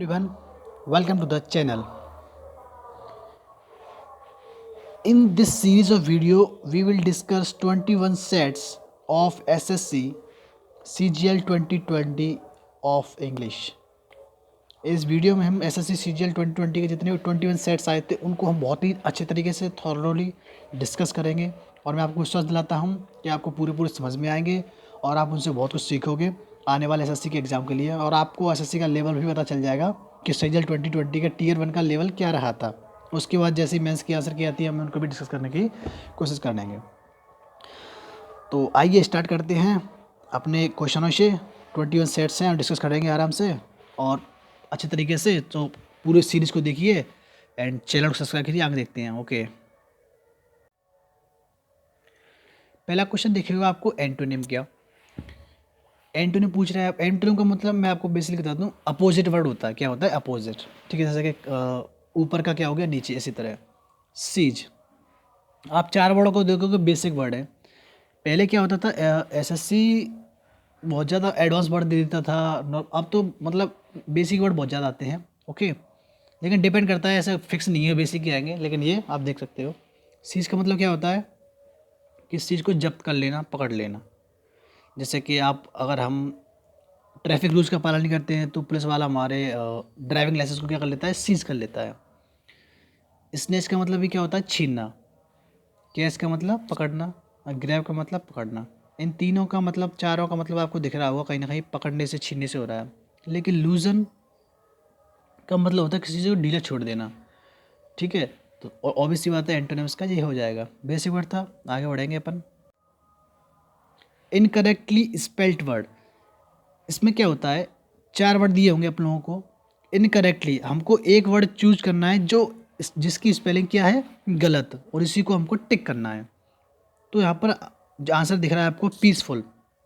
Everyone, welcome to the channel. In this series of video, we will discuss 21 sets of SSC CGL 2020 of English. इस video में हम SSC CGL 2020 के जितने भी 21 sets आए थे उनको हम बहुत ही अच्छे तरीके से थॉरोली डिस्कस करेंगे और मैं आपको विश्वास दिलाता हूं कि आपको पूरे समझ में आएंगे और आप उनसे बहुत कुछ सीखोगे आने वाले SSC के एग्ज़ाम के लिए। और आपको SSC का लेवल भी पता चल जाएगा कि CGL 2020 का Tier 1 का लेवल क्या रहा था। उसके बाद जैसे ही मेंस की आंसर की आती है हम उनको भी डिस्कस करने की कोशिश करेंगे। तो आइए स्टार्ट करते हैं अपने क्वेश्चनों से। 21 सेट्स हैं और डिस्कस करेंगे आराम से और अच्छे तरीके से। तो पूरे सीरीज़ को देखिए एंड चैनल को सब्सक्राइब कीजिए। आगे देखते हैं। ओके, पहला क्वेश्चन देखिएगा आपको एंटोनिम क्या। एंटोनिम पूछ रहा है। एंटोनिम का मतलब मैं आपको बेसिकली बता दूं, अपोजिट वर्ड होता है। क्या होता है? अपोजिट। ठीक है, जैसे कि ऊपर का क्या हो गया नीचे, इसी तरह सीज। आप चार वर्डों को देखोगे बेसिक वर्ड है। पहले क्या होता था, एसएससी बहुत ज़्यादा एडवांस वर्ड दे देता था। अब तो मतलब बेसिक वर्ड बहुत ज़्यादा आते हैं। ओके, लेकिन डिपेंड करता है, ऐसा फिक्स नहीं है बेसिक ही आएंगे, लेकिन ये आप देख सकते हो। सीज का मतलब क्या होता है? किस चीज़ को जब्त कर लेना, पकड़ लेना। जैसे कि आप, अगर हम ट्रैफिक रूल्स का पालन नहीं करते हैं तो पुलिस वाला हमारे ड्राइविंग लाइसेंस को क्या कर लेता है? सीज कर लेता है। स्नेच का मतलब भी क्या होता है? छीनना। कैच का मतलब पकड़ना और ग्रैब का मतलब पकड़ना। इन तीनों का मतलब, चारों का मतलब आपको दिख रहा होगा कहीं ना कहीं पकड़ने से, छीनने से हो रहा है। लेकिन लूजन का मतलब होता है किसी चीज़ को ढीला छोड़ देना। ठीक है, तो ऑब्वियस सी बात है एंटोनिम्स का ये हो जाएगा। बेसिक वर्ड था, आगे बढ़ेंगे अपन। इनकरेक्टली स्पेल्ट वर्ड, इसमें क्या होता है? चार वर्ड दिए होंगे आप लोगों को। इनकरेक्टली हमको एक वर्ड चूज करना है जो जिसकी स्पेलिंग क्या है? गलत, और इसी को हमको टिक करना है। तो यहाँ पर जो आंसर दिख रहा है आपको, पीसफुल।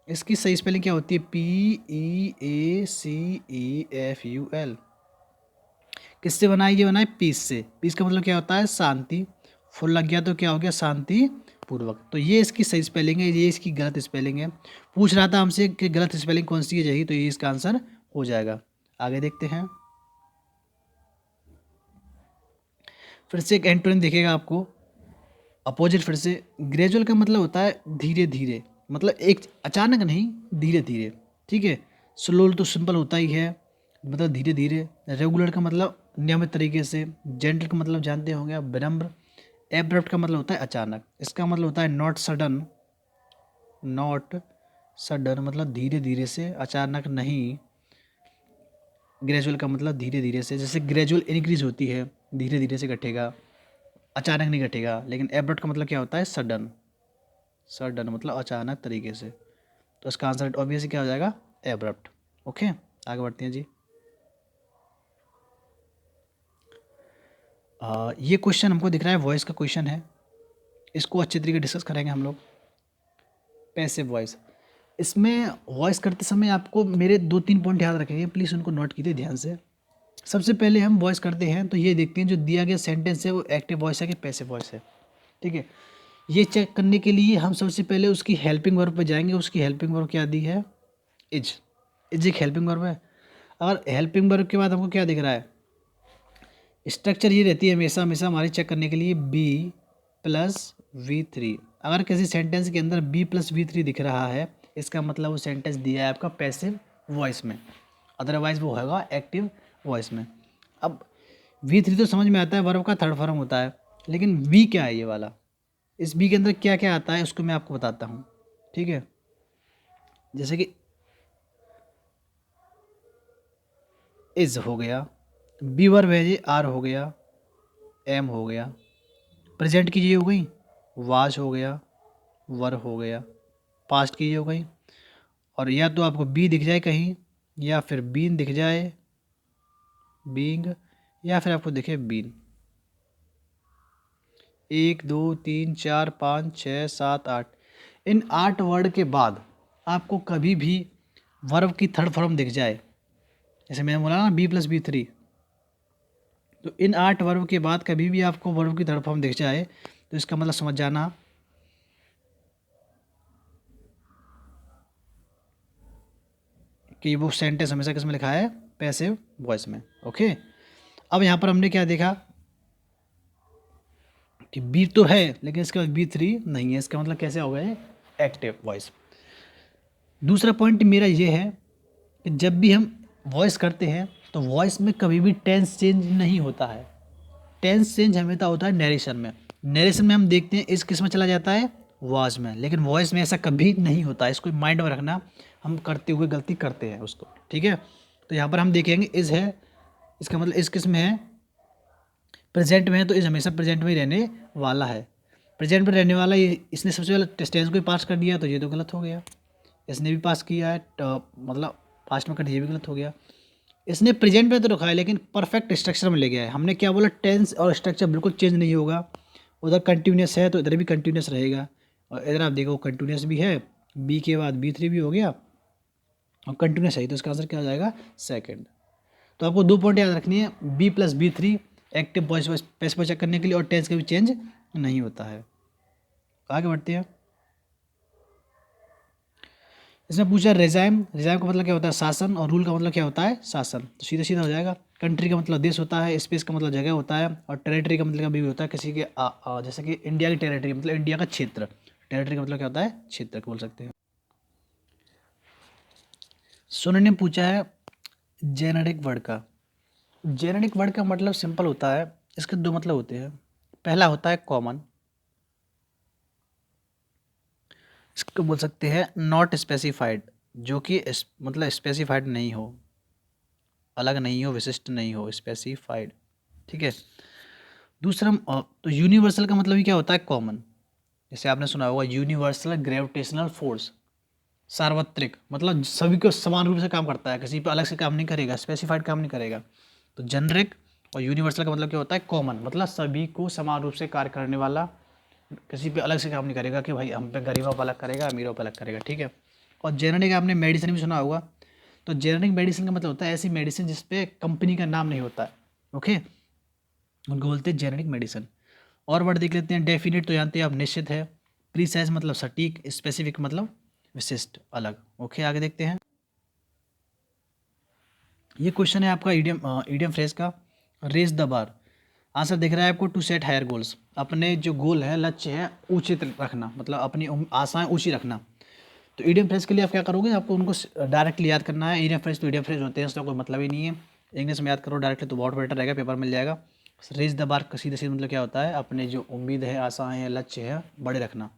इसकी सही स्पेलिंग क्या होती है? PEACEFUL। किससे बना है? ये बना है पीस से। पीस का मतलब क्या होता है? शांति। फुल लग गया तो क्या हो गया? शांति पूर्वक। तो ये इसकी सही स्पेलिंग है, ये इसकी गलत स्पेलिंग है। पूछ रहा था हमसे कि गलत स्पेलिंग कौन सी है चाहिए, तो ये इसका आंसर हो जाएगा। आगे देखते हैं। फिर से एक एंटोनिम दिखेगा आपको, अपोजिट। फिर से ग्रेजुअल का मतलब होता है धीरे धीरे, मतलब एक अचानक नहीं, धीरे धीरे। ठीक है, स्लो तो सिंपल होता ही है, मतलब धीरे धीरे। रेगुलर का मतलब नियमित तरीके से। जेंटल का मतलब जानते होंगे आप, विनम्र। एब्रप्ट का मतलब होता है अचानक। इसका मतलब होता है नॉट सडन। नॉट सडन मतलब धीरे धीरे से, अचानक नहीं। ग्रेजुअल का मतलब धीरे धीरे से। जैसे ग्रेजुअल इंक्रीज होती है, धीरे धीरे से घटेगा, अचानक नहीं घटेगा। लेकिन एब्रप्ट का मतलब क्या होता है? सडन। सडन मतलब अचानक तरीके से। तो इसका आंसर ऑब्वियसली क्या हो जाएगा? एब्रप्ट। ओके, आगे बढ़ते हैं जी। ये क्वेश्चन हमको दिख रहा है वॉइस का क्वेश्चन है। इसको अच्छे तरीके डिस्कस करेंगे हम लोग। पैसिव वॉइस, इसमें वॉइस करते समय आपको मेरे दो तीन पॉइंट याद रखेंगे, प्लीज़ उनको नोट कीजिए ध्यान से। सबसे पहले हम वॉइस करते हैं तो ये देखते हैं जो दिया गया सेंटेंस है वो एक्टिव वॉइस है कि पैसिव वॉइस है। ठीक है, ये चेक करने के लिए हम सबसे पहले उसकी हेल्पिंग वर्ब पे जाएंगे। उसकी हेल्पिंग वर्ब क्या दी है? इज। इज एक हेल्पिंग वर्ब है। अगर हेल्पिंग वर्ब के बाद हमको क्या दिख रहा है? स्ट्रक्चर ये रहती है हमेशा हमेशा हमारी चेक करने के लिए, B+V3। अगर किसी सेंटेंस के अंदर B+V3 दिख रहा है, इसका मतलब वो सेंटेंस दिया है आपका पैसिव वॉइस में, अदरवाइज वो होगा एक्टिव वॉइस में। अब V3 तो समझ में आता है, वर्ब का थर्ड फॉर्म होता है। लेकिन V क्या है ये वाला? इस बी के अंदर क्या क्या आता है उसको मैं आपको बताता हूँ। ठीक है, जैसे कि इज हो गया, बी वर्ब है जी, आर हो गया, एम हो गया। प्रेजेंट की ये हो गई, वाज हो गया, वर हो गया। पास्ट की ये हो गई। और या तो आपको बी दिख जाए कहीं, या फिर बीन दिख जाए, बींग, या फिर आपको दिखे बीन। 1 2 3 4 5 6 7 8, इन 8 वर्ड के बाद आपको कभी भी वर्ब की थर्ड फॉर्म दिख जाए, जैसे मैंने बोला ना B+V3, तो इन 8 वर्ब के बाद कभी भी आपको वर्ब की थर्ड फॉर्म दिख जाए तो इसका मतलब समझ जाना कि वो सेंटेंस हमेशा किस में लिखा है? पैसिव वॉइस में। ओके, अब यहाँ पर हमने क्या देखा कि बी तो है लेकिन इसके बाद B3 नहीं है, इसका मतलब कैसे होगा ये एक्टिव वॉइस। दूसरा पॉइंट मेरा ये है कि जब भी हम वॉइस करते हैं तो वॉइस में कभी भी टेंस चेंज नहीं होता है। टेंस चेंज हमेशा होता है नरेशन में। नरेशन में हम देखते हैं इस किस में चला जाता है, वॉइस में, लेकिन वॉइस में ऐसा कभी नहीं होता है। इसको माइंड में रखना, हम करते हुए गलती करते हैं उसको, ठीक है। तो यहाँ पर हम देखेंगे इज़ है, इसका मतलब इस किस में है, प्रेजेंट में है, तो इस हमेशा प्रेजेंट में ही रहने वाला है। प्रेजेंट में रहने वाला इसने सबसे पहले टेंस को ही पास कर दिया, तो ये तो गलत हो गया। इसने भी पास किया है मतलब पास्ट में कर, ये भी गलत हो गया। इसने प्रेजेंट में तो रखा है लेकिन परफेक्ट स्ट्रक्चर में ले गया है। हमने क्या बोला, टेंस और स्ट्रक्चर बिल्कुल चेंज नहीं होगा। उधर कंटिन्यूस है तो इधर भी कंटिन्यूस रहेगा, और इधर आप देखो कंटिन्यूस भी है, बी के बाद B3 भी हो गया और कंटिन्यूस है, तो इसका आंसर क्या हो जाएगा, सेकंड। तो आपको 2 पॉइंट याद रखनी है, B+B3 active voice passive check करने के लिए, और टेंस का भी चेंज नहीं होता है। आगे बढ़ते हैं। इसमें पूछा रिजाइम, रिजाइम का मतलब क्या होता है, शासन, और रूल का मतलब क्या होता है, शासन। तो सीधा सीधा हो जाएगा। कंट्री का मतलब देश होता है, स्पेस का मतलब जगह होता है, और टेरिटरी का मतलब भी होता है किसी के जैसे कि इंडिया की टेरिटरी मतलब इंडिया का क्षेत्र। टेरिटरी का मतलब क्या होता है, क्षेत्र बोल सकते हैं। सोने ने पूछा है जेनेरिक वर्ड का। जेनेरिक वर्ड का मतलब सिंपल होता है, इसके 2 मतलब होते हैं। पहला होता है कॉमन, इसको बोल सकते हैं नॉट स्पेसिफाइड, जो कि मतलब स्पेसिफाइड नहीं हो, अलग नहीं हो, विशिष्ट नहीं हो, स्पेसिफाइड, ठीक है। दूसरा तो यूनिवर्सल का मतलब ही क्या होता है, कॉमन। जैसे आपने सुना होगा यूनिवर्सल ग्रेविटेशनल फोर्स, सार्वत्रिक, मतलब सभी को समान रूप से काम करता है, किसी पे अलग से काम नहीं करेगा, स्पेसिफाइड काम नहीं करेगा। तो जेनरिक और यूनिवर्सल का मतलब क्या होता है, कॉमन, मतलब सभी को समान रूप से कार्य करने वाला, किसी पे अलग से काम नहीं करेगा कि भाई हम पे गरीबों पर अलग करेगा, अमीरों पर अलग करेगा, ठीक है। और जेनरिक आपने मेडिसिन भी सुना होगा, तो जेनरिक मेडिसिन का मतलब होता है ऐसी मेडिसिन जिसपे कंपनी का नाम नहीं होता है, ओके, उनको बोलते हैं जेनरिक मेडिसिन। और वर्ड देख लेते हैं। डेफिनेट तो जानते हैं आप, निश्चित है। प्रीसाइज मतलब सटीक, स्पेसिफिक मतलब विशिष्ट, अलग। ओके, आगे देखते हैं। ये क्वेश्चन है आपका ईडियम फ्रेज का, रेज द बार। आंसर दिख रहा है आपको, टू सेट हायर गोल्स, अपने जो गोल है, लक्ष्य है, ऊंचे रखना, मतलब अपनी आशाएं ऊंची रखना। तो ईडियम फ्रेज के लिए आप क्या करोगे, आपको उनको डायरेक्टली याद करना है। ईडियम फ्रेज तो ईडियम फ्रेज होते हैं, उसका कोई मतलब ही नहीं है। इंग्लिश में याद करो डायरेक्टली तो बहुत बेटर रहेगा, पेपर मिल जाएगा। रेज द बार का सीधे सीधे मतलब क्या होता है, अपने जो उम्मीद है, आशाएं हैं, लक्ष्य है, बड़े रखना।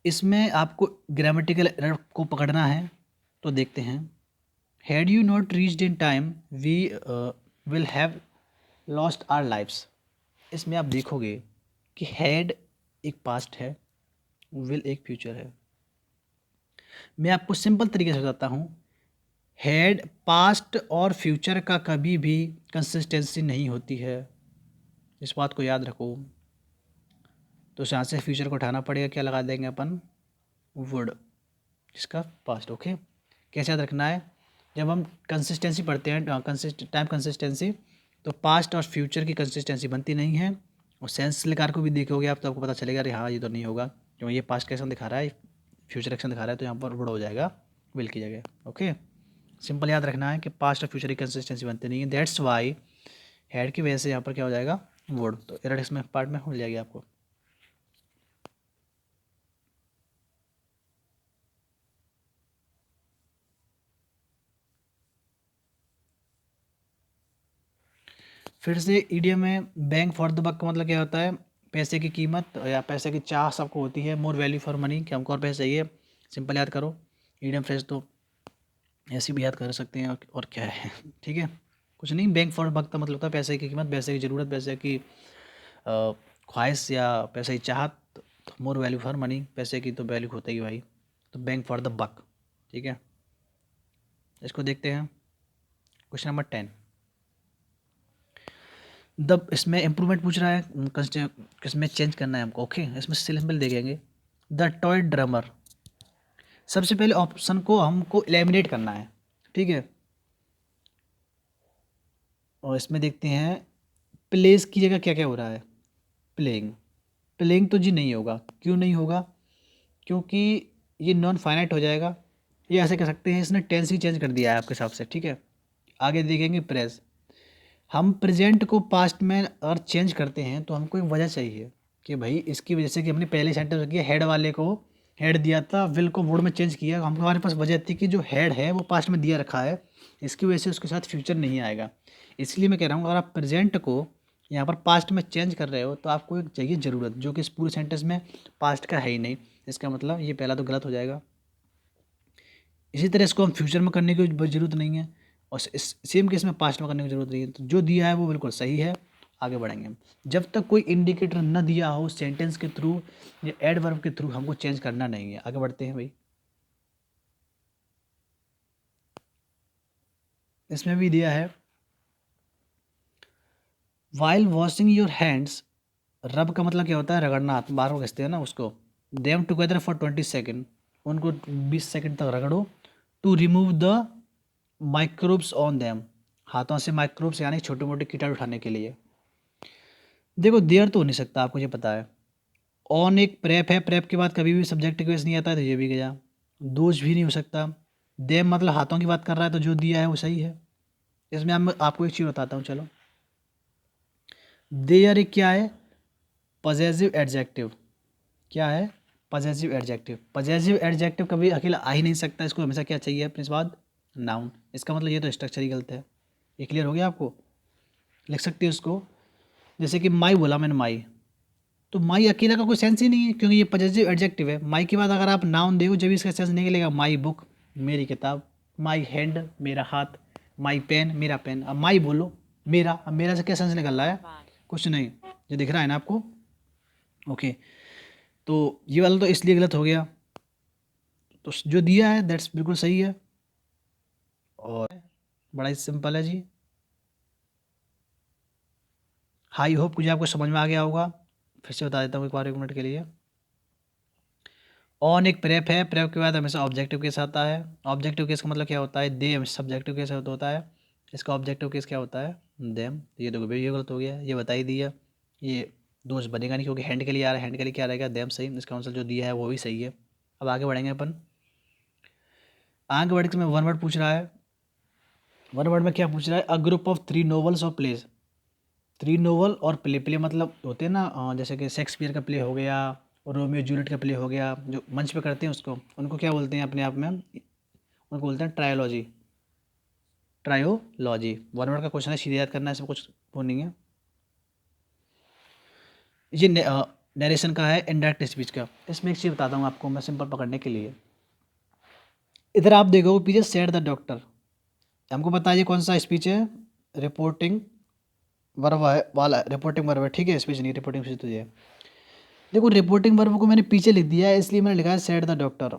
इसमें आपको ग्रामेटिकल एरर को पकड़ना है, तो देखते हैं। Had you not reached in time we will have lost our lifes. इसमें आप देखोगे कि हैड एक पास्ट है, विल एक फ्यूचर है। मैं आपको सिंपल तरीके से बताता हूँ, हैड पास्ट और फ्यूचर का कभी भी कंसिस्टेंसी नहीं होती है, इस बात को याद रखो। तो यहाँ से फ्यूचर को उठाना पड़ेगा, क्या लगा देंगे अपन, वुड, इसका पास्ट। ओके, कैसे याद रखना है, जब हम कंसिस्टेंसी पढ़ते हैं, टाइम कंसिस्टेंसी, तो पास्ट और फ्यूचर की कंसिस्टेंसी बनती नहीं है। और सेंस लेकर को भी देखोगे आप तो आपको पता चलेगा, अरे हाँ ये तो नहीं होगा, क्योंकि ये पास्ट का एक्शन दिखा रहा है, फ्यूचर एक्शन दिखा रहा है, तो यहाँ पर वुड हो जाएगा विल की जगह। ओके, सिंपल याद रखना है कि पास्ट और फ्यूचर की कंसिस्टेंसी बनती नहीं है, दैट्स वाई हेड की वजह से यहाँ पर क्या हो जाएगा, वुड। तो एरर इसमें पार्ट में मिल जाएगी आपको। फिर से ईडियम में बैंक फॉर द बक का मतलब क्या होता है, पैसे की कीमत या पैसे की चाह सबको होती है, मोर वैल्यू फॉर मनी, कि हमको और पैसे चाहिए। सिंपल याद करो, ईडियम फ्रेज तो ऐसे भी याद कर सकते हैं, और क्या है ठीक है, कुछ नहीं। बैंक फॉर बक का मतलब होता है पैसे की कीमत, पैसे की ज़रूरत, पैसे की ख्वाहिश या पैसे की चाहत। तो मोर वैल्यू फॉर मनी, पैसे की तो वैल्यू होता ही भाई, तो बैंक फॉर द बक, ठीक है। इसको देखते हैं, क्वेश्चन नंबर 10। इसमें इम्प्रूवमेंट पूछ रहा है, किसमें चेंज करना है हमको। ओके, इसमें सिंपल देखेंगे, द टॉय ड्रमर। सबसे पहले ऑप्शन को हमको एलिमिनेट करना है, ठीक है। और इसमें देखते हैं प्लेस की जगह क्या क्या हो रहा है, प्लेइंग। प्लेइंग तो जी नहीं होगा, क्यों नहीं होगा, क्योंकि ये नॉन फाइनाइट हो जाएगा। ये ऐसे कह सकते हैं इसने टेंस ही चेंज कर दिया है आपके हिसाब से, ठीक है। आगे देखेंगे प्रेज। हम प्रेजेंट को पास्ट में अगर चेंज करते हैं तो हमको एक वजह चाहिए कि भाई इसकी वजह से कि हमने पहले सेंटेंस किया हेड वाले को हेड दिया था, विल को वुड में चेंज किया, हम हमारे पास वजह थी कि जो हेड है वो पास्ट में दिया रखा है, इसकी वजह से उसके साथ फ्यूचर नहीं आएगा। इसलिए मैं कह रहा हूँ अगर आप प्रेजेंट को यहाँ पर पास्ट में चेंज कर रहे हो तो आपको एक चाहिए ज़रूरत, जो कि इस पूरे सेंटेंस में पास्ट का है ही नहीं। इसका मतलब ये पहला तो गलत हो जाएगा। इसी तरह इसको हम फ्यूचर में करने की ज़रूरत नहीं है और इस सेम केस में पास्ट में करने की ज़रूरत नहीं है। तो जो दिया है वो बिल्कुल सही है। आगे बढ़ेंगे हम। जब तक कोई इंडिकेटर न दिया हो सेंटेंस के थ्रू या एडवर्ब के थ्रू हमको चेंज करना नहीं है। आगे बढ़ते हैं भाई। इसमें भी दिया है वाइल वॉशिंग योर हैंड्स। रब का मतलब क्या होता है रगड़ना, हाथ बाहर को घिसते हैं ना उसको। देम टुगेदर फॉर 20 सेकेंड, उनको 20 सेकेंड तक रगड़ो। To remove the microbes on them, हाथों से माइक्रोब्स यानी छोटे मोटे कीटाणु उठाने के लिए। देखो देयर तो हो नहीं सकता, आपको ये पता है। ऑन एक प्रेप है, प्रेप के बाद कभी भी सब्जेक्ट केस नहीं आता है तो ये भी गया। दोष भी नहीं हो सकता। देम मतलब हाथों की बात कर रहा है तो जो दिया है वो सही है। इसमें हम आपको एक चीज़ बताता हूँ, चलो। देयर एक क्या है, पॉजेसिव एडजेक्टिव। क्या है, पॉजेसिव एडजेक्टिव। पॉजेसिव एडजेक्टिव कभी अकेला आ ही नहीं सकता, इसको हमेशा क्या चाहिए अपने बाद, नाउन। इसका मतलब ये तो स्ट्रक्चर ही गलत है। ये क्लियर हो गया आपको। लिख सकते हो इसको, जैसे कि माई बोला मैंने, माई, तो माई अकेला का कोई सेंस ही नहीं है क्योंकि ये पॉजेसिव एडजेक्टिव है। माई के बाद अगर आप नाउन देखो जब इसका सेंस निकलेगा। माई बुक, मेरी किताब। माई हैंड, मेरा हाथ। माई पेन, मेरा पेन। अब माई बोलो, मेरा, अब मेरा से क्या सेंस निकल रहा है, कुछ नहीं। ये दिख रहा है ना आपको, ओके। तो ये वाला तो इसलिए गलत हो गया। तो जो दिया है दैट्स बिल्कुल सही है और बड़ा ही सिंपल है जी। आई होप मुझे आपको समझ में आ गया होगा। फिर से बता देता हूँ एक बार, 1 मिनट के लिए। ऑन एक प्रेप है, प्रेप के बाद हमेशा ऑब्जेक्टिव केस आता है। ऑब्जेक्टिव केस का मतलब क्या होता है, दे हमेशा सब्जेक्टिव केस होता है। इसका ऑब्जेक्टिव केस क्या होता है, देम। ये तो ये गलत हो गया, ये बता ही दिया। ये दोष बनेगा नहीं क्योंकि हैंड के लिए आ रहा है, हैंड के लिए क्या रहेगा, देम सही। इसका आंसर जो दिया है वो भी सही है। अब आगे बढ़ेंगे अपन। आगे बढ़ के मैं वन वर्ड पूछ रहा है। वन वर्ड में क्या पूछ रहा है, अ ग्रुप ऑफ 3 नॉवल्स और प्लेज। 3 नॉवल और प्ले, प्ले मतलब होते हैं ना जैसे कि शेक्सपियर का प्ले हो गया, रोमियो जूलियट का प्ले हो गया, जो मंच पे करते हैं उसको, उनको क्या बोलते हैं अपने आप में, उनको बोलते हैं ट्रायोलॉजी। ट्रायोलॉजी वन वर्ड का क्वेश्चन है, सीधे याद करना है, इसमें कुछ वो नहीं है। ये नरेशन का है, इनडायरेक्ट स्पीच का। इसमें एक चीज़ बताता हूँ आपको मैं सिंपल पकड़ने के लिए। इधर आप देखो पीछे सेड द डॉक्टर, हमको बताइए कौन सा स्पीच है, रिपोर्टिंग वर्ब है वाला, रिपोर्टिंग वर्ब है, ठीक है, स्पीच नहीं, रिपोर्टिंग स्पीच तो ये है। देखो रिपोर्टिंग वर्ब को मैंने पीछे लिख दिया है इसलिए मैंने लिखा है सेड द डॉक्टर।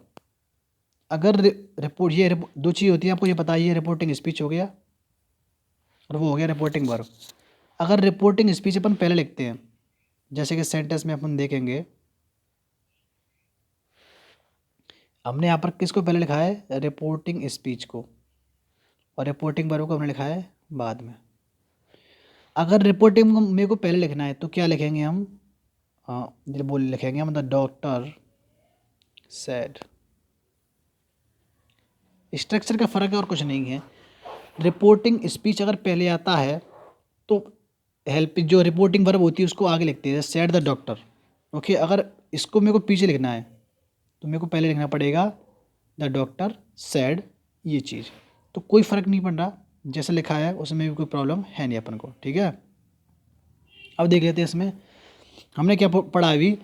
अगर रिपोर्ट ये दो चीज़ होती है आपको ये बताइए, रिपोर्टिंग स्पीच हो गया और वो हो गया रिपोर्टिंग वर्ब। अगर रिपोर्टिंग स्पीच अपन पहले लिखते हैं, जैसे कि सेंटेंस में अपन देखेंगे, हमने यहाँ पर किसको पहले लिखा है, रिपोर्टिंग स्पीच को, और रिपोर्टिंग वर्ब को हमने लिखा है बाद में। अगर रिपोर्टिंग मेरे को पहले लिखना है तो क्या लिखेंगे हम, बोल लिखेंगे हम द डॉक्टर सेड। स्ट्रक्चर का फ़र्क है और कुछ नहीं है। रिपोर्टिंग स्पीच अगर पहले आता है तो हेल्प जो रिपोर्टिंग वर्ब होती है उसको आगे लिखते हैं, सेड द डॉक्टर। ओके, अगर इसको मेरे को पीछे लिखना है तो मेरे को पहले लिखना पड़ेगा द डॉक्टर सेड, ये चीज़। तो कोई फ़र्क नहीं पड़ रहा, जैसे लिखा है उसमें भी कोई प्रॉब्लम है नहीं अपन को, ठीक है। अब देख लेते हैं इसमें हमने क्या पढ़ा अभी।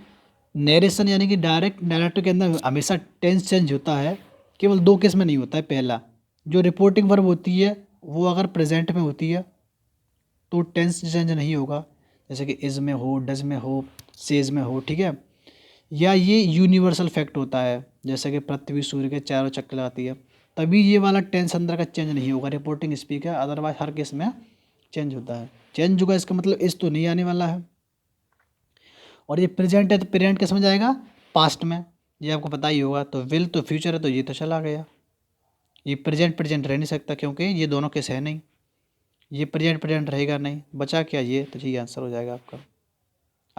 नरेशन यानी कि डायरेक्ट नैरेटिव के अंदर हमेशा टेंस चेंज होता है, केवल 2 केस में नहीं होता है। पहला, जो रिपोर्टिंग वर्ब होती है वो अगर प्रेजेंट में होती है तो टेंस चेंज नहीं होगा, जैसे कि इज़ में हो, डज में हो, सेज में हो, ठीक है। या ये यूनिवर्सल फैक्ट होता है, जैसे कि पृथ्वी सूर्य के चारों चक्कर लगाती है, तभी ये वाला टेंस अंदर का चेंज नहीं होगा, रिपोर्टिंग स्पीक है। अदरवाइज हर केस में चेंज होता है। चेंज होगा इसका मतलब इस तो नहीं आने वाला है। और ये प्रेजेंट है तो प्रेजेंट कैसे में जाएगा, पास्ट में, ये आपको पता ही होगा। तो विल तो फ्यूचर है तो ये तो चला गया, ये प्रेजेंट प्रेजेंट रह नहीं सकता क्योंकि ये दोनों केस है नहीं, ये प्रेजेंट प्रेजेंट रहेगा नहीं, बचा क्या, ये तो ये आंसर हो जाएगा आपका।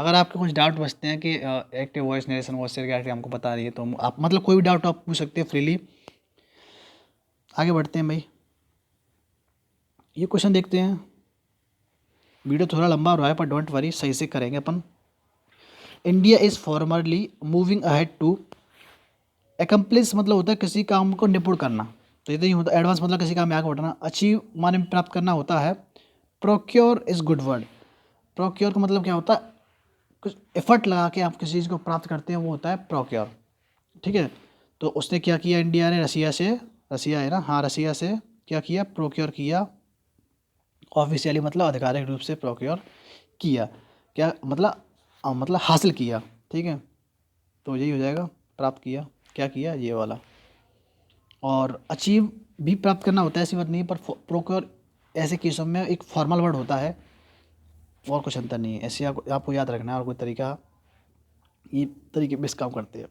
अगर आपके कुछ डाउट बचते हैं कि active voice narration voice share क्या हमको बता रही है, तो आप मतलब कोई भी डाउट आप पूछ सकते हैं फ्रीली। आगे बढ़ते हैं भाई, ये क्वेश्चन देखते हैं। वीडियो थोड़ा लंबा हो रहा है पर डोंट वरी, सही से करेंगे अपन। India is formerly moving ahead to, accomplish मतलब होता है किसी काम को निपुण करना, तो ये नहीं होता। एडवांस मतलब किसी काम में आगे बढ़ना। अचीव माने प्राप्त करना होता है। Procure is good word. Procure का मतलब क्या होता है, कुछ एफर्ट लगा के आप किसी चीज़ को प्राप्त करते हैं, वो होता है प्रोक्योर। ठीक है, तो उसने क्या किया, इंडिया ने रसिया से, रसिया है ना, हाँ रसिया से क्या किया, प्रोक्योर किया। ऑफिशियली मतलब आधिकारिक रूप से प्रोक्योर किया, क्या मतलब मतलब हासिल किया। ठीक है, तो यही हो जाएगा, प्राप्त किया, क्या किया ये वाला। और अचीव भी प्राप्त करना होता है, ऐसी बात नहीं है, पर प्रोक्योर ऐसे केसों में एक फॉर्मल वर्ड होता है, और कुछ अंतर नहीं है। ऐसे आपको याद रखना है, और कोई तरीका, ये तरीके बेस काम करते हैं।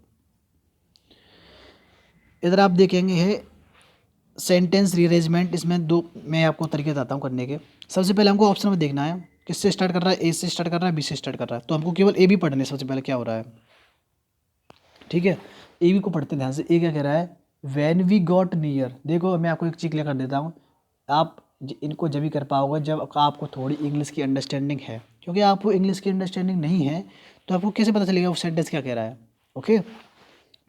इधर आप देखेंगे है सेंटेंस रीअरेंजमेंट, इसमें दो मैं आपको तरीके बताता हूँ करने के। सबसे पहले हमको ऑप्शन में देखना है किससे स्टार्ट कर रहा है, ए से स्टार्ट कर रहा है, बी से स्टार्ट कर रहा है, तो हमको केवल ए बी पढ़ने सबसे पहले क्या हो रहा है। ठीक है, ए बी को पढ़ते ध्यान से। ए क्या कह रहा है, वैन वी गॉट नियर। देखो मैं आपको एक चीज क्लियर कर देता हूँ, आप इनको जब भी कर पाओगे जब आपको थोड़ी इंग्लिश की अंडरस्टैंडिंग है, क्योंकि आपको इंग्लिश की अंडरस्टैंडिंग नहीं है तो आपको कैसे पता चलेगा वो सेंटेंस क्या कह रहा है। ओके,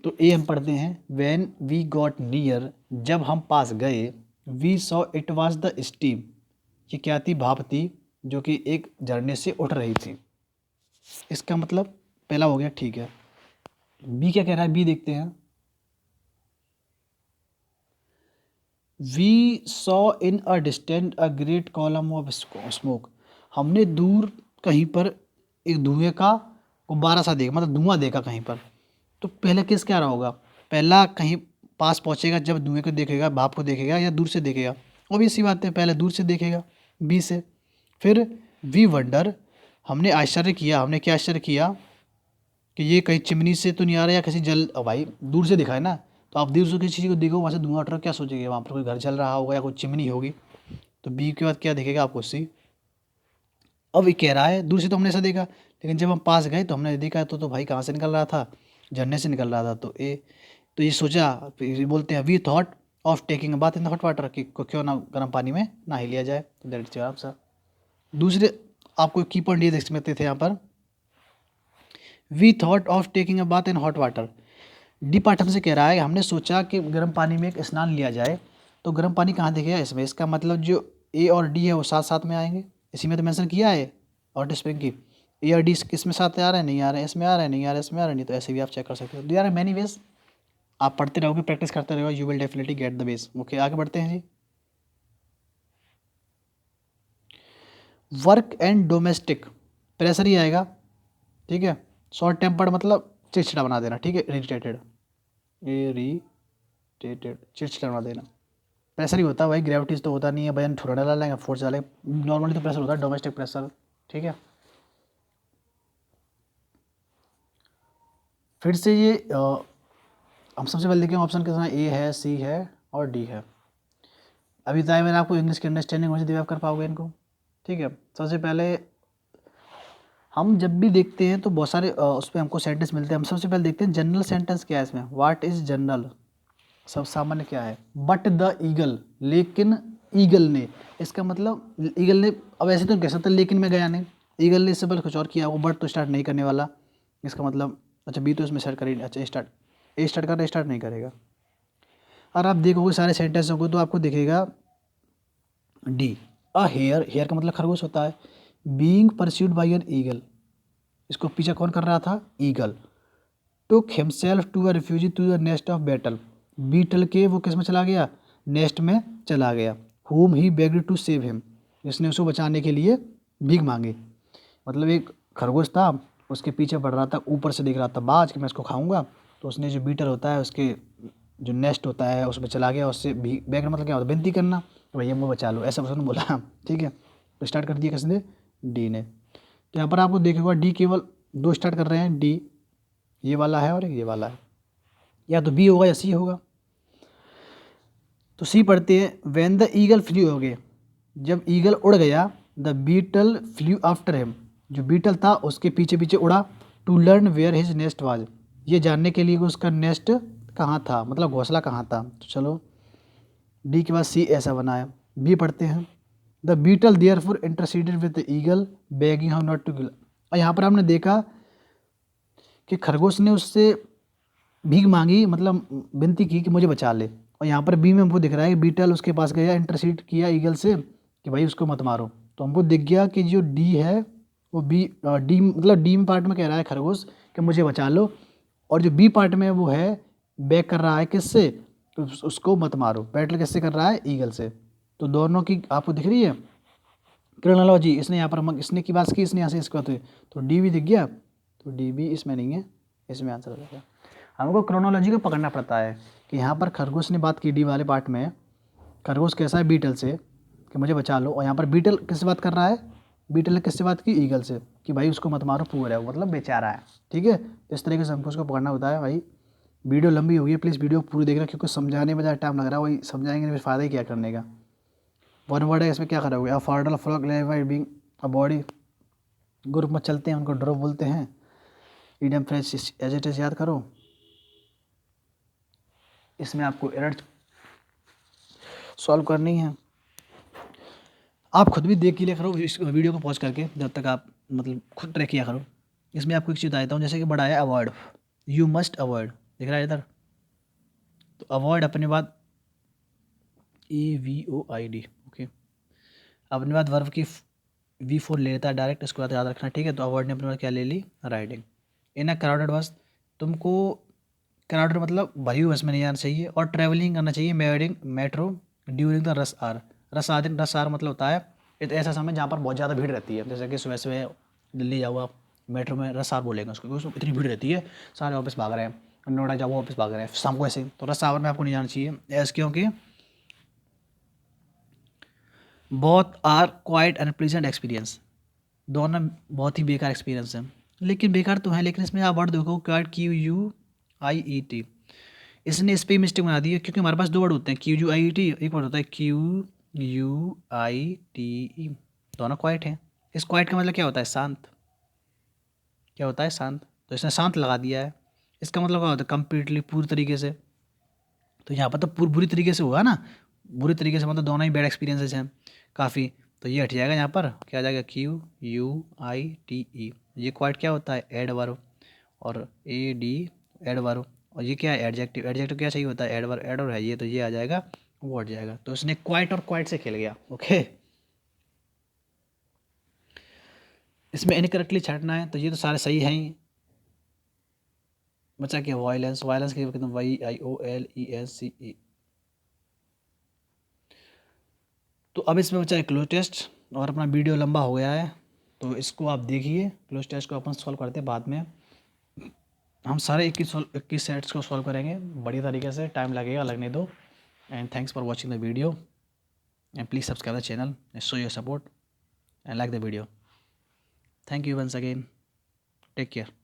तो ए हम पढ़ते हैं, वैन वी गॉट नियर, जब हम पास गए। We saw it was the steam, ये क्या थी, भाप थी जो कि एक झरने से उठ रही थी। इसका मतलब पहला हो गया। ठीक है, बी क्या कह रहा है, बी देखते हैं। We saw in a distant a great column of smoke, हमने दूर कहीं पर एक धुएं का गुब्बारा सा देखा, मतलब धुआं देखा कहीं पर। तो पहले किस क्या रहा होगा, पहला कहीं पास पहुंचेगा जब धुएं को देखेगा, भाप को देखेगा, या दूर से देखेगा। ऑब्वियस सी बात है, पहले दूर से देखेगा, बी से। फिर वी वंडर, हमने आश्चर्य किया, हमने क्या आश्चर्य किया कि ये कहीं चिमनी से तो नहीं आ रहा, या किसी जल, भाई दूर से दिखा है ना, तो आप दूर से किसी चीज़ को देखो वहाँ से धुआं उठ रहा है, क्या सोचेंगे, वहाँ पर कोई घर चल रहा होगा या कोई चिमनी होगी। तो बी के बाद क्या दिखेगा आपको, सी। अब ये कह रहा है दूर से तो हमने ऐसा देखा, लेकिन जब हम पास गए तो हमने देखा तो भाई कहाँ से निकल रहा था, झरने से निकल रहा था। तो ए, तो ये सोचा, फिर ये बोलते हैं we thought of taking a bath in the hot water, कि क्यों ना गर्म पानी में नहा ही लिया जाए। तो दैट इज आंसर। दूसरे आपको की पॉइंट ये देख सकते थे यहाँ पर, we thought of taking a bath in hot water. The part हमसे कह रहा है हमने सोचा कि गर्म पानी में एक स्नान लिया जाए। तो गर्म पानी कहाँ दिखेगा इसमें, इसका मतलब जो ए और डी है वो साथ साथ में आएंगे, इसी में तो मेंशन किया है हॉट स्प्रिंग की। ए और डी किस में साथ आ रहे हैं, नहीं आ रहे हैं, इसमें आ रहे हैं, नहीं आ रहे हैं, इसमें आ रहे हैं, नहीं, तो ऐसे भी आप चेक कर सकते हो। दे आर मैनी वेज, आप पढ़ते रहोगे, प्रैक्टिस करते रहोगे, you will definitely get the base. Okay, आगे बढ़ते हैं जी। वर्क एंड डोमेस्टिक, प्रेशर ही आएगा। ठीक है, शॉर्ट टेम्पर्ड मतलब चिड़चिड़ा बना देना। ठीक है, इरिटेटेड, इरिटेटेड चिड़चिड़ा बना देना। प्रेशर ही होता है भाई, ग्रेविटीज तो होता नहीं है, वजन थोड़ा डालेंगे फोर्स डालेंगे, नॉर्मली तो प्रेशर होता है, डोमेस्टिक प्रेशर। ठीक है, फिर से ये हम सबसे पहले देखें ऑप्शन के साथ, ए है, सी है और डी है। अभी बताया मैंने आपको, इंग्लिश की अंडरस्टैंडिंग मुझे डेवलप कर पाओगे इनको। ठीक है, सबसे पहले हम जब भी देखते हैं तो बहुत सारे उस पर हमको सेंटेंस मिलते हैं। हम सबसे पहले देखते हैं जनरल सेंटेंस क्या है इसमें, व्हाट इज जनरल, सब सामान्य क्या है। बट द ईगल, लेकिन ईगल ने, इसका मतलब ईगल ने, अब ऐसे तो कह सकते लेकिन मैं गया नहीं, ईगल ने इससे पहले कुछ और किया, वो बट तो स्टार्ट नहीं करने वाला। इसका मतलब अच्छा बी तो इसमें स्टार्ट करें, अच्छा स्टार्ट, ए स्टार्ट कर रहा, स्टार्ट नहीं करेगा। और आप देखोगे सारे सेंटेंसों को तो आपको दिखेगा डी, अ हेयर, हेयर का मतलब खरगोश होता है। Being pursued by an eagle, इसको पीछा कौन कर रहा था, eagle. Took himself to a refugee to the nest of battle, beetle के वो किस में चला गया, नेस्ट में चला गया। Whom he begged to save him, इसने उसको बचाने के लिए भीख मांगी। मतलब एक खरगोश था, उसके पीछे बढ़ रहा था, ऊपर से देख रहा था बाज कि मैं इसको खाऊंगा, तो उसने जो बीटल होता है उसके जो नेस्ट होता है उसमें चला गया, उससे भी बैग मतलब क्या होता है, विनती करना, तो भैया मैं बचा लो, ऐसा उसने बोला। ठीक है, तो स्टार्ट कर दिया किसने, डी ने। तो यहाँ पर आपको देखेगा डी केवल दो स्टार्ट कर रहे हैं, डी ये वाला है और एक ये वाला है, या तो बी होगा या सी होगा। तो सी पढ़ते हैं, व्हेन द ईगल फ्लू, हो गए जब ईगल उड़ गया, the beetle flew after him, जो बीटल था उसके पीछे पीछे उड़ा। To learn where his nest was, ये जानने के लिए कि उसका नेस्ट कहाँ था, मतलब घोंसला कहाँ था। तो चलो डी के बाद सी ऐसा बनाया। बी पढ़ते हैं। The beetle therefore interceded with the eagle begging how not to kill. और यहाँ पर आपने देखा कि खरगोश ने उससे भीख मांगी, मतलब विनती की कि मुझे बचा ले। और यहाँ पर बी में हमको दिख रहा है कि बीटल उसके पास गया, इंटरसीड किया ईगल से कि भाई उसको मत मारो। तो हमको दिख गया कि जो डी है वो बी, डी मतलब डी में पार्ट में कह रहा है खरगोश कि मुझे बचा लो, और जो बी पार्ट में वो है बैक कर रहा है किससे, उसको मत मारो। बैटल किससे कर रहा है, ईगल से। तो दोनों की आपको दिख रही है क्रोनोलॉजी। इसने यहाँ पर इसने की बात की, इसने यहाँ से इसको तो डी भी दिख गया। तो डी भी इसमें नहीं है, इसमें आंसर हो जाएगा। हमको क्रोनोलॉजी को पकड़ना पड़ता है कि यहाँ पर खरगोश ने बात की डी वाले पार्ट में, खरगोश कैसा है बीटल से कि मुझे बचा लो, और यहाँ पर बीटल किससे बात कर रहा है, बीटल ने किससे बात की, ईगल से, कि भाई उसको मत मारो, पुअर है वो, मतलब बेचारा है। ठीक है, तो इस तरीके से हमको उसको पकड़ना होता है। भाई वीडियो लंबी हो गई है, प्लीज़ वीडियो पूरी देखना, क्योंकि समझाने में ज़्यादा टाइम लग रहा है, वही समझाएंगे फिर फ़ायदा ही क्या करने का। वन वर्ड है, इसमें क्या करोगे, अफॉर्डल frog being a body, group में चलते हैं उनको ड्रॉप बोलते हैं। Idiom phrase as it is याद करो। इसमें आपको एरर सॉल्व करनी है, आप खुद भी देख लिया करो इस वीडियो को पॉज करके, जब तक आप मतलब खुद ट्रैक किया करो। इसमें आपको एक चीज़ बताता हूँ, जैसे कि बड़ा है अवॉइड, यू मस्ट अवॉइड, दिख रहा है इधर। तो अवॉइड अपने बाद AVOID, ओके। अपने बाद वर्ब की V4 ले लेता है डायरेक्ट, इसको याद रखना, ठीक है। तो अवॉइड ने अपने बाद क्या ले ली, राइडिंग। इन अ क्राउडेड बस, तुमको क्राउडेड मतलब भरी हुई बस में नहीं जाना चाहिए, और ट्रैवलिंग करना चाहिए metro during the rush hour मतलब होता है ऐसा समय जहाँ पर बहुत ज़्यादा भीड़ रहती है। जैसे कि सुबह सुबह दिल्ली जाओ आप, मेट्रो में रश आवर बोलेंगे उसको, क्योंकि उसमें इतनी भीड़ रहती है, सारे ऑफिस भाग रहे हैं, नोएडा जाओ ऑफिस भाग रहे हैं शाम को ऐसे ही। तो रश आवर में आपको नहीं जाना चाहिए ऐसे, क्योंकि बहुत आर क्वाइट अनप्लीजेंट एक्सपीरियंस, दोनों बहुत ही बेकार एक्सपीरियंस है। लेकिन बेकार तो है, लेकिन इसमें आप वर्ड देखो, क्वाइट QUIET, इसने इस पर मिस्टेक बना दी है, क्योंकि हमारे पास दो वर्ड होते हैं QUIET, एक वर्ड होता है QUITE, दोनों क्वाइट हैं। इस क्वाइट का मतलब क्या होता है, शांत, क्या होता है, शांत। तो इसने शांत लगा दिया है, इसका मतलब क्या होता है, कम्प्लीटली, पूरी तरीके से। तो यहाँ पर तो बुरी तरीके से हुआ ना, बुरी तरीके से मतलब दोनों ही बैड एक्सपीरियंसेस हैं काफ़ी। तो ये हट जाएगा, यहाँ पर क्या आ जाएगा, QUITE। ये क्वाइट क्या होता है, एड वर्ब, और AD एड वर्ब, और ये क्या है, एडजेक्टिव। एडजेक्टिव क्या चाहिए होता है, एडवर्ब, एड और है ये, तो ये आ जाएगा, वो हट जाएगा। तो इसने क्वाइट और क्वाइट से खेल गया, ओके। इसमें इनकरेक्टली छाटना है, तो ये तो सारे सही हैं ही। बचा क्या, वायलेंस, वायलेंस की कितना, VIOLENCE। तो अब इसमें बचा है क्लोज टेस्ट, और अपना वीडियो लंबा हो गया है, तो इसको आप देखिए। क्लोज टेस्ट को अपन सॉल्व करते हैं बाद में, हम सारे 21 सेट्स को सॉल्व करेंगे बढ़िया तरीके से, टाइम लगेगा, लगने दो। And thanks for watching the video, and please subscribe the channel and show your support and like the video. Thank you once again. Take care.